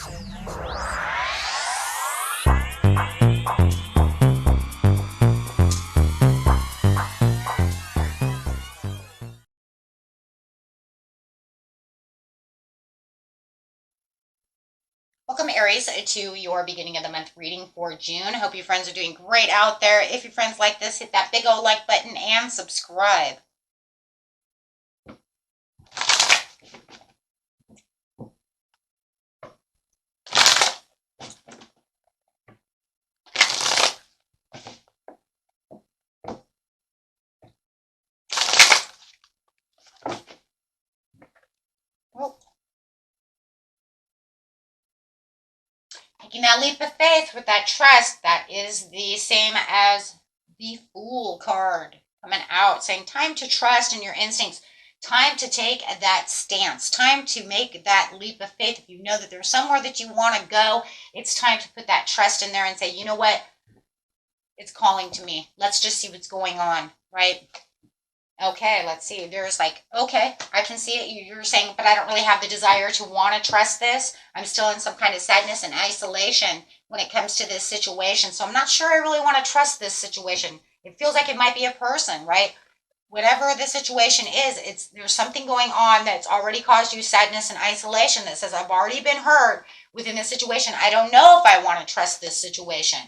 Welcome, Aries, to your beginning of the month reading for June. Hope you friends are doing great out there. If your friends like this, hit that big old like button and subscribe. Oh, taking that leap of faith with that trust, that is the same as the Fool card coming out, saying time to trust in your instincts, time to take that stance, time to make that leap of faith. If you know that there's somewhere that you want to go, it's time to put that trust in there and say, you know what, it's calling to me. Let's just see what's going on, right? Okay, let's see. There's like, okay, I can see it. You're saying, but I don't really have the desire to want to trust this. I'm still in some kind of sadness and isolation when it comes to this situation. So I'm not sure I really want to trust this situation. It feels like it might be a person, right? Whatever the situation is, there's something going on that's already caused you sadness and isolation that says, I've already been hurt within this situation. I don't know if I want to trust this situation.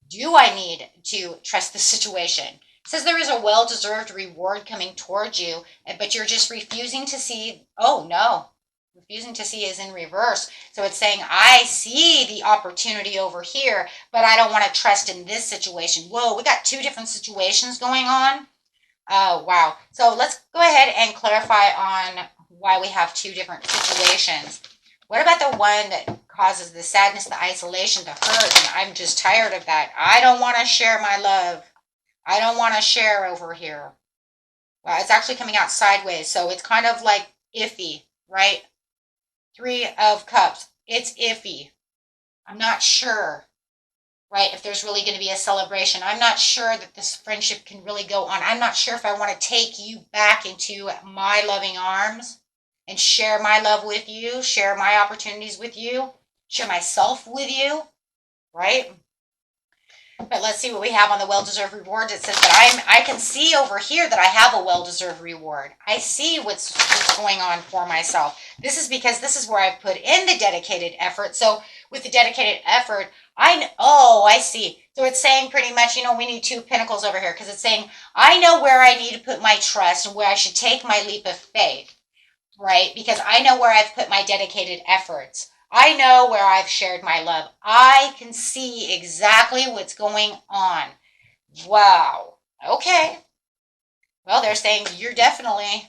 Do I need to trust this situation? It says there is a well-deserved reward coming towards you, but you're just refusing to see. Oh, no. Refusing to see is in reverse. So it's saying, I see the opportunity over here, but I don't want to trust in this situation. Whoa, we got two different situations going on. Oh, wow. So let's go ahead and clarify on why we have two different situations. What about the one that causes the sadness, the isolation, the hurt, and I'm just tired of that? I don't want to share my love. I don't want to share over here. Well, it's actually coming out sideways, so it's kind of like iffy, right? Three of Cups. It's iffy. I'm not sure, right, if there's really going to be a celebration. I'm not sure that this friendship can really go on. I'm not sure if I want to take you back into my loving arms and share my love with you, share my opportunities with you, share myself with you, right? But let's see what we have on the well-deserved rewards. It says that I can see over here that I have a well-deserved reward. I see what's going on for myself. This is because this is where I've put in the dedicated effort. So with the dedicated effort, I see. So it's saying pretty much, we need two pentacles over here because it's saying, I know where I need to put my trust and where I should take my leap of faith, right? Because I know where I've put my dedicated efforts. I know where I've shared my love. I can see exactly what's going on. Wow. Okay. Well, they're saying you're definitely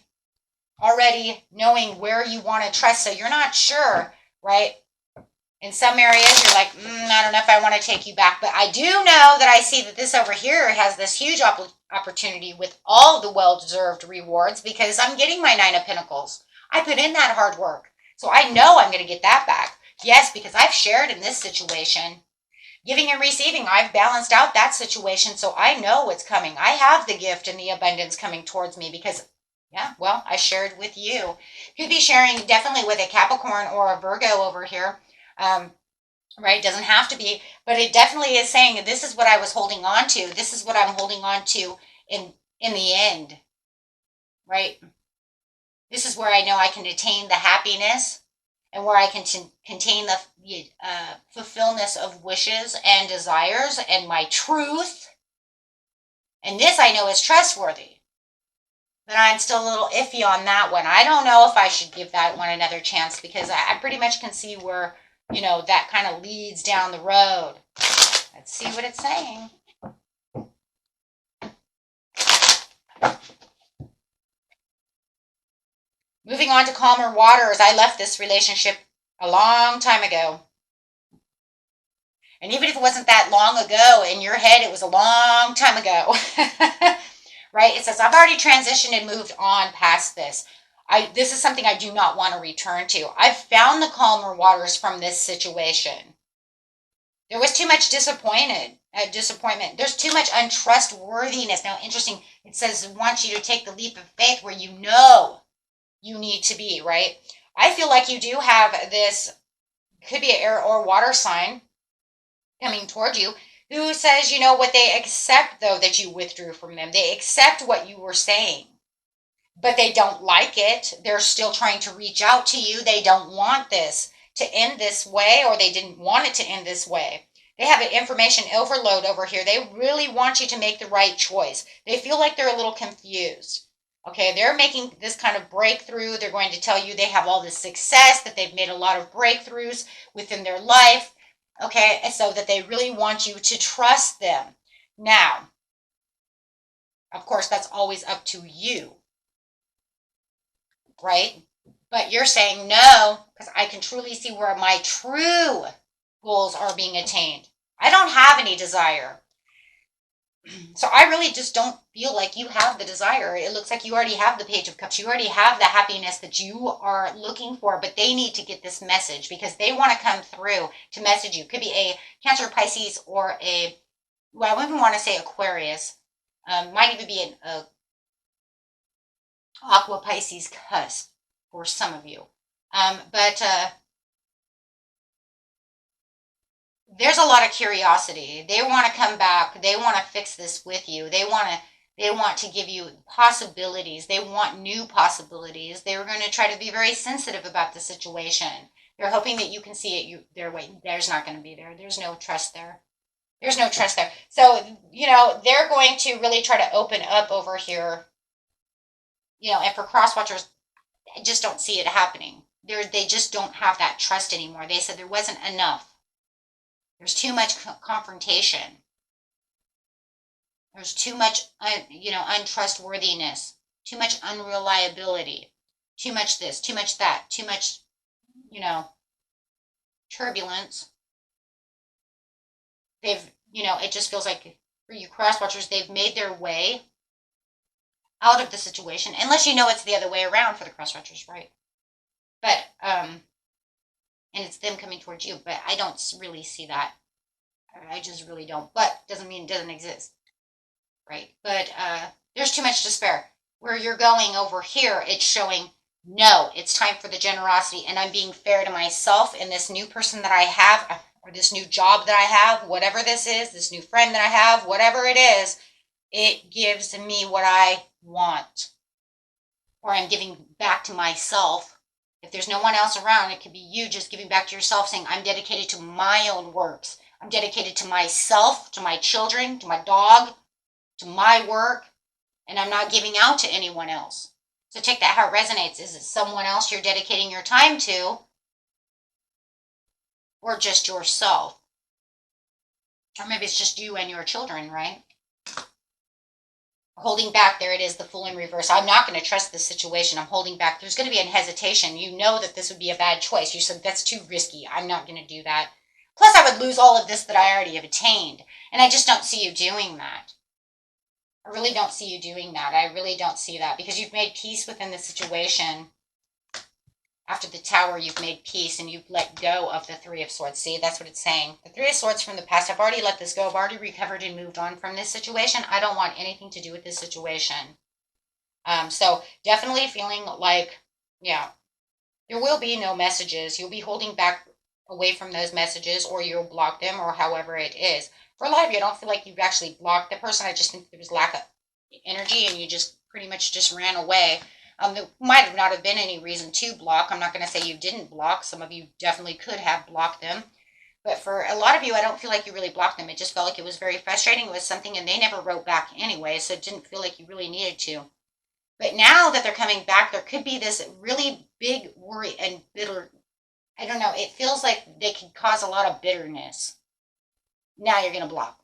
already knowing where you want to trust. So you're not sure, right? In some areas, you're like, I don't know if I want to take you back. But I do know that I see that this over here has this huge opportunity with all the well-deserved rewards because I'm getting my Nine of Pentacles. I put in that hard work. So I know I'm going to get that back. Yes, because I've shared in this situation. Giving and receiving, I've balanced out that situation, so I know what's coming. I have the gift and the abundance coming towards me because, yeah, well, I shared with you. Could be sharing definitely with a Capricorn or a Virgo over here, right? Doesn't have to be, but it definitely is saying this is what I was holding on to. This is what I'm holding on to in the end, right? This is where I know I can attain the happiness and where I can contain the fulfillment of wishes and desires and my truth. And this I know is trustworthy. But I'm still a little iffy on that one. I don't know if I should give that one another chance because I pretty much can see where, that kind of leads down the road. Let's see what it's saying. Moving on to calmer waters, I left this relationship a long time ago. And even if it wasn't that long ago, in your head, it was a long time ago. Right? It says, I've already transitioned and moved on past this. This is something I do not want to return to. I've found the calmer waters from this situation. There was too much disappointment. There's too much untrustworthiness. Now, interesting, it says it wants you to take the leap of faith where you know you need to be, right? I feel like you do have this could be an air or water sign coming toward you, who says, you know what, they accept though that you withdrew from them. They accept what you were saying, but they don't like it. They're still trying to reach out to you. They don't want this to end this way, or they didn't want it to end this way. They have an information overload over here. They really want you to make the right choice. They feel like they're a little confused. Okay, they're making this kind of breakthrough. They're going to tell you they have all this success, that they've made a lot of breakthroughs within their life. Okay, and so that they really want you to trust them. Now, of course, that's always up to you, right? But you're saying no, because I can truly see where my true goals are being attained. I don't have any desire. So I really just don't feel like you have the desire. It looks like you already have the Page of Cups. You already have the happiness that you are looking for, but they need to get this message because they want to come through to message you. Could be a Cancer, Pisces, or a, well, I wouldn't want to say Aquarius. Might even be an Aqua Pisces cusp for some of you. But there's a lot of curiosity. They want to come back. They want to fix this with you. They want to give you possibilities. They want new possibilities. They're going to try to be very sensitive about the situation. They're hoping that you can see it. They're waiting. There's not going to be there. There's no trust there. There's no trust there. So, you know, they're going to really try to open up over here. You know, and for cross watchers, I just don't see it happening. They just don't have that trust anymore. They said there wasn't enough. There's too much confrontation. There's too much, untrustworthiness, too much unreliability, too much this, too much that, too much, turbulence. It just feels like for you cross watchers, they've made their way out of the situation, unless you know it's the other way around for the cross watchers, right? But, and it's them coming towards you, but I don't really see that. I just really don't. But doesn't mean it doesn't exist, right? But there's too much despair. Where you're going over here, it's showing, no, it's time for the generosity, and I'm being fair to myself and this new person that I have, or this new job that I have, whatever this is, this new friend that I have, whatever it is, it gives me what I want. Or I'm giving back to myself. If there's no one else around, it could be you just giving back to yourself, saying, I'm dedicated to my own works. I'm dedicated to myself, to my children, to my dog, to my work, and I'm not giving out to anyone else. So take that how it resonates. Is it someone else you're dedicating your time to, or just yourself? Or maybe it's just you and your children, right? Holding back, there it is, the Fool in reverse. I'm not going to trust this situation. I'm holding back. There's going to be a hesitation. You know that this would be a bad choice. You said, that's too risky. I'm not going to do that. Plus, I would lose all of this that I already have attained. And I just don't see you doing that. I really don't see you doing that. I really don't see that. Because you've made peace within the situation. After the Tower, you've made peace and you've let go of the Three of Swords. See, that's what it's saying. The Three of Swords from the past, I've already let this go. I've already recovered and moved on from this situation. I don't want anything to do with this situation. So definitely feeling like, yeah, there will be no messages. You'll be holding back away from those messages, or you'll block them, or however it is. For a lot of you, I don't feel like you've actually blocked the person. I just think there was lack of energy and you just pretty much just ran away. There might have not have been any reason to block. I'm not going to say you didn't block. Some of you definitely could have blocked them. But for a lot of you, I don't feel like you really blocked them. It just felt like it was very frustrating. It was something, and they never wrote back anyway, so it didn't feel like you really needed to. But now that they're coming back, there could be this really big worry and bitter. I don't know. It feels like they could cause a lot of bitterness. Now you're going to block.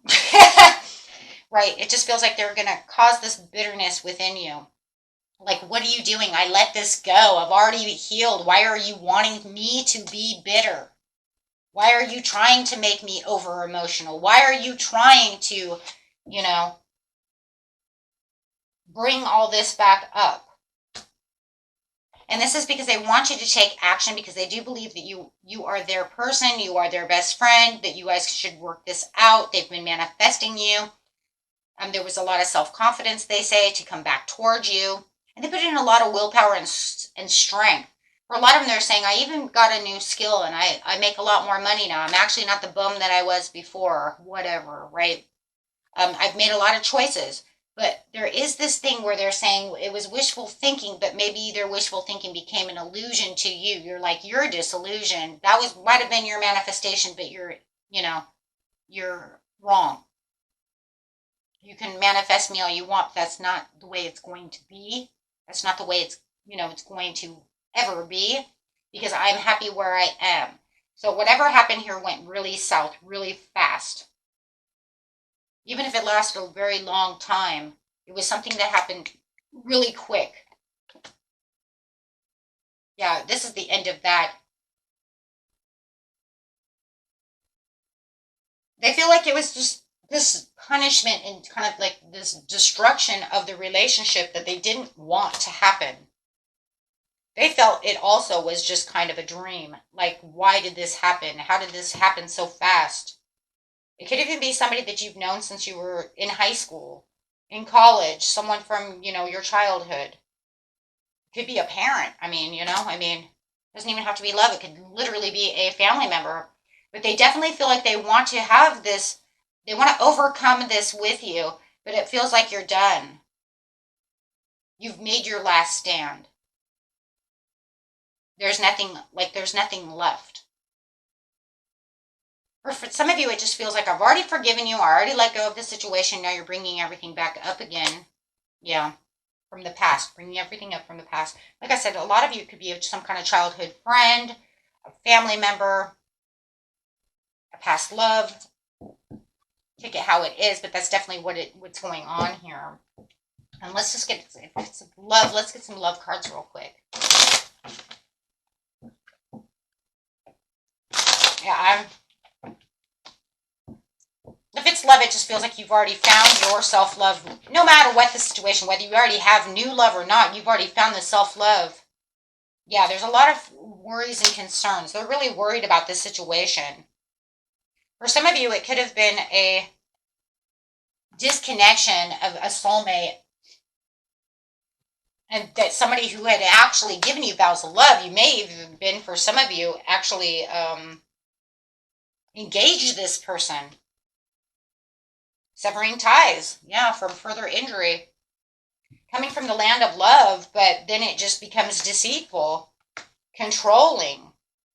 Right? It just feels like they're going to cause this bitterness within you. Like, what are you doing? I let this go. I've already healed. Why are you wanting me to be bitter? Why are you trying to make me over emotional? Why are you trying to, bring all this back up? And this is because they want you to take action, because they do believe that you are their person, you are their best friend, that you guys should work this out. They've been manifesting you. There was a lot of self-confidence, they say, to come back towards you. And they put in a lot of willpower and strength For a lot of them, they're saying, I even got a new skill and I make a lot more money now. I'm actually not the bum that I was before, whatever, right? I've made a lot of choices. But there is this thing where they're saying it was wishful thinking, but maybe their wishful thinking became an illusion to you. You're like, you're disillusioned. That was might have been your manifestation, but you know, you're wrong. You can manifest me all you want. That's not the way it's going to be. That's not the way it's going to ever be, because I'm happy where I am. So whatever happened here went really south, really fast. Even if it lasted a very long time, it was something that happened really quick. Yeah, this is the end of that. They feel like it was just this punishment and kind of like this destruction of the relationship that they didn't want to happen. They felt it also was just kind of a dream. Like, why did this happen? How did this happen so fast? It could even be somebody that you've known since you were in high school, in college, someone from, your childhood. It could be a parent. It doesn't even have to be love. It could literally be a family member. But they definitely feel like they want to have this, they want to overcome this with you, but it feels like you're done. You've made your last stand. There's nothing left. Or for some of you, it just feels like I've already forgiven you. I already let go of the situation. Now you're bringing everything back up again. Yeah, from the past, bringing everything up from the past. Like I said, a lot of you could be some kind of childhood friend, a family member, a past love. Take it how it is, but that's definitely what's going on here. And let's just get, if it's love, let's get some love cards real quick. Yeah, if it's love, it just feels like you've already found your self-love. No matter what the situation, whether you already have new love or not, you've already found the self-love. Yeah, there's a lot of worries and concerns. They're really worried about this situation. For some of you, it could have been a disconnection of a soulmate, and that somebody who had actually given you vows of love. You may have even been, for some of you, actually engaged this person. Severing ties, yeah, from further injury. Coming from the land of love, but then it just becomes deceitful, controlling,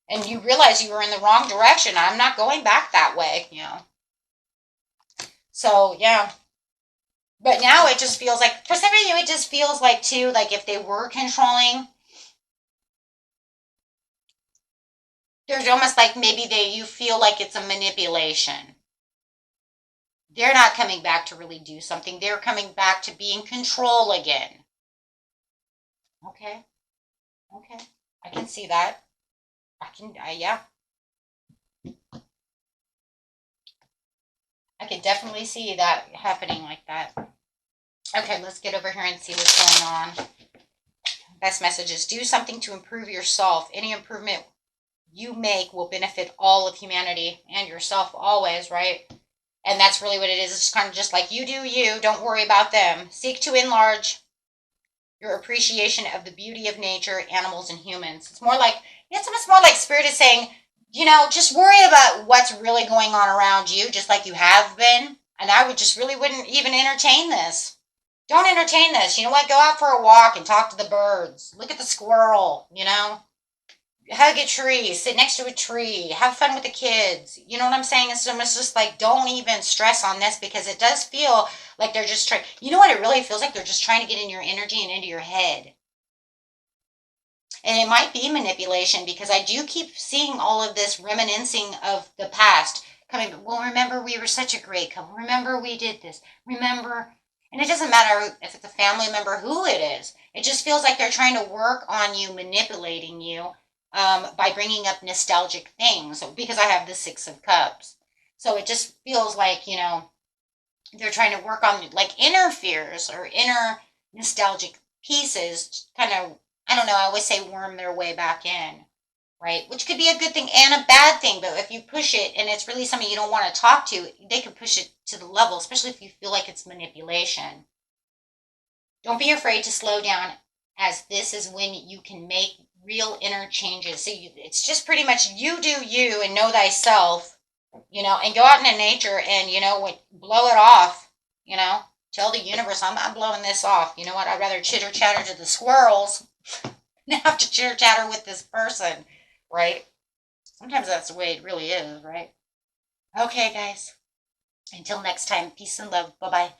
and you realize you were in the wrong direction. I'm not going back that way, So, yeah. But now it just feels like, for some of you, it just feels like, too, like if they were controlling, there's almost like maybe you feel like it's a manipulation. They're not coming back to really do something. They're coming back to be in control again. Okay. I can see that. Yeah. I could definitely see that happening like that. Okay, let's get over here and see what's going on. Best message is, do something to improve yourself. Any improvement you make will benefit all of humanity and yourself always, right? And that's really what it is. It's kind of just like, you do you. Don't worry about them. Seek to enlarge your appreciation of the beauty of nature, animals, and humans. It's more like, it's more like Spirit is saying, just worry about what's really going on around you, just like you have been. And I wouldn't even entertain this. Don't entertain this. You know what? Go out for a walk and talk to the birds. Look at the squirrel, Hug a tree, sit next to a tree, have fun with the kids. You know what I'm saying? It's just like, don't even stress on this, because it does feel like they're just trying. You know what it really feels like? They're just trying to get in your energy and into your head. And it might be manipulation, because I do keep seeing all of this reminiscing of the past coming. Well, remember, we were such a great couple. Remember, we did this. Remember. And it doesn't matter if it's a family member, who it is. It just feels like they're trying to work on you, manipulating you. By bringing up nostalgic things, because I have the Six of Cups. So it just feels like, they're trying to work on like inner fears or inner nostalgic pieces, kind of, I don't know, I always say worm their way back in, right? Which could be a good thing and a bad thing, but if you push it and it's really something you don't want to talk to, they can push it to the level, especially if you feel like it's manipulation. Don't be afraid to slow down, as this is when you can make real inner changes. So it's just pretty much you do you and know thyself, and go out into nature and, blow it off, tell the universe, I'm not blowing this off. You know what? I'd rather chitter chatter to the squirrels than have to chitter chatter with this person, right? Sometimes that's the way it really is, right? Okay, guys. Until next time, peace and love. Bye bye.